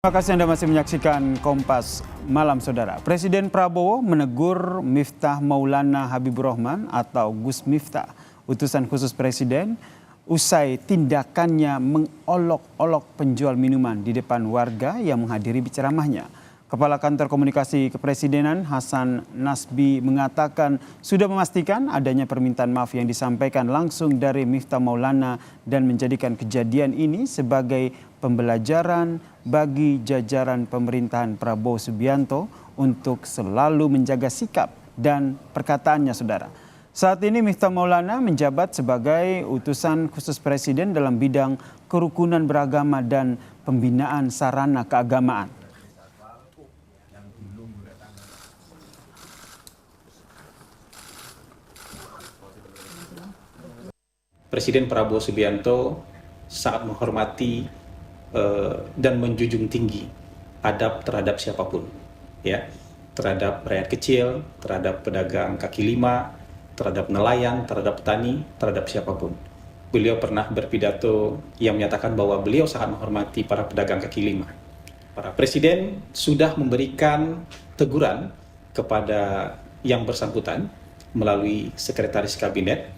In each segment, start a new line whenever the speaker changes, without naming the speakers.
Terima kasih Anda masih menyaksikan Kompas Malam, Saudara. Presiden Prabowo menegur Miftah Maulana Habibur Rahman atau Gus Miftah, utusan khusus Presiden, usai tindakannya mengolok-olok penjual minuman di depan warga yang menghadiri ceramahnya. Kepala Kantor Komunikasi Kepresidenan Hasan Nasbi mengatakan sudah memastikan adanya permintaan maaf yang disampaikan langsung dari Miftah Maulana dan menjadikan kejadian ini sebagai pembelajaran bagi jajaran pemerintahan Prabowo Subianto untuk selalu menjaga sikap dan perkataannya, Saudara. Saat ini Miftah Maulana menjabat sebagai utusan khusus Presiden dalam bidang kerukunan beragama dan pembinaan sarana keagamaan.
Presiden Prabowo Subianto sangat menghormati dan menjunjung tinggi adab terhadap siapapun, ya, terhadap rakyat kecil, terhadap pedagang kaki lima, terhadap nelayan, terhadap petani, terhadap siapapun. Beliau pernah berpidato yang menyatakan bahwa beliau sangat menghormati para pedagang kaki lima. Para presiden sudah memberikan teguran kepada yang bersangkutan melalui sekretaris kabinet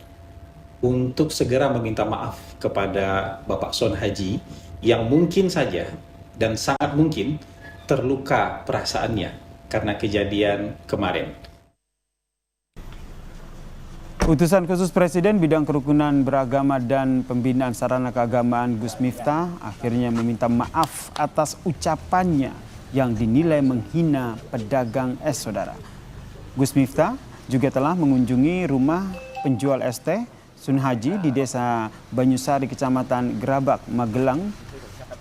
untuk segera meminta maaf kepada Bapak Son Haji yang mungkin saja dan sangat mungkin terluka perasaannya karena kejadian kemarin.
Utusan khusus Presiden bidang kerukunan beragama dan pembinaan sarana keagamaan Gus Miftah akhirnya meminta maaf atas ucapannya yang dinilai menghina pedagang es, Saudara. Gus Miftah juga telah mengunjungi rumah penjual es teh Sun Haji di Desa Banyusari, Kecamatan Gerabak, Magelang.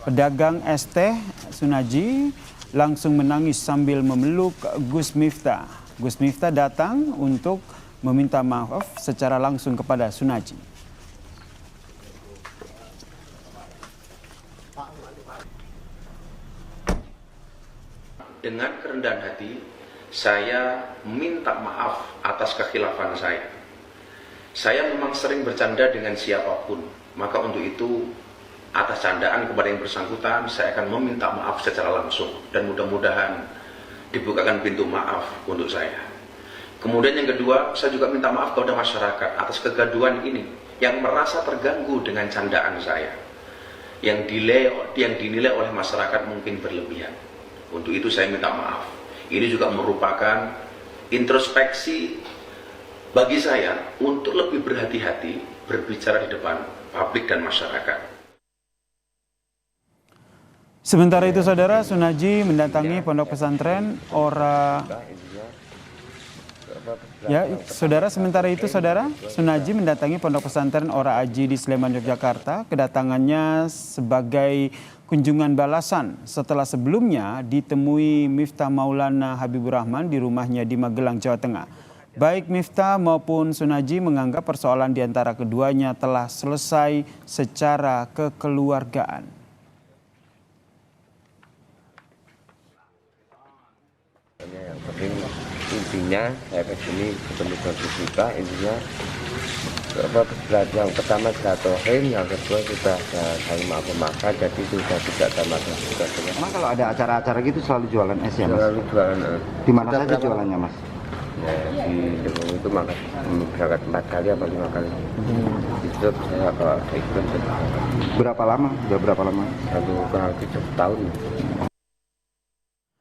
Pedagang es teh Sun Haji langsung menangis sambil memeluk Gus Miftah. Gus Miftah datang untuk meminta maaf secara langsung kepada Sun Haji.
Dengan kerendahan hati, saya minta maaf atas kekhilafan saya. Saya memang sering bercanda dengan siapapun, maka untuk itu atas candaan kepada yang bersangkutan saya akan meminta maaf secara langsung dan mudah-mudahan dibukakan pintu maaf untuk saya. Kemudian yang kedua, saya juga minta maaf kepada masyarakat atas kegaduhan ini yang merasa terganggu dengan candaan saya, yang dinilai oleh masyarakat mungkin berlebihan. Untuk itu saya minta maaf. Ini juga merupakan introspeksi bagi saya untuk lebih berhati-hati berbicara di depan publik dan masyarakat.
Sementara itu, Saudara, Sun Haji mendatangi pondok pesantren Sun Haji mendatangi pondok pesantren Ora Aji di Sleman, Yogyakarta. Kedatangannya sebagai kunjungan balasan setelah sebelumnya ditemui Miftah Maulana Habibur Rahman di rumahnya di Magelang, Jawa Tengah. Baik Miftah maupun Sun Haji menganggap persoalan di antara keduanya telah selesai secara kekeluargaan.
Yang penting intinya saya kesini ketemu Gus Miftah, intinya yang pertama silaturahim, yang kedua sudah saling maaf-maafan, jadi sudah tidak sama juga.
Emang kalau ada acara-acara gitu selalu jualan es ya, Mas?
Selalu jualan.
Di mana saja jualannya, Mas?
Ya, di Depok itu berangkat 4 kali atau 5 kali. Itu saya kalau ikut.
Berapa lama? Udah berapa lama?
Kurang 7 tahun.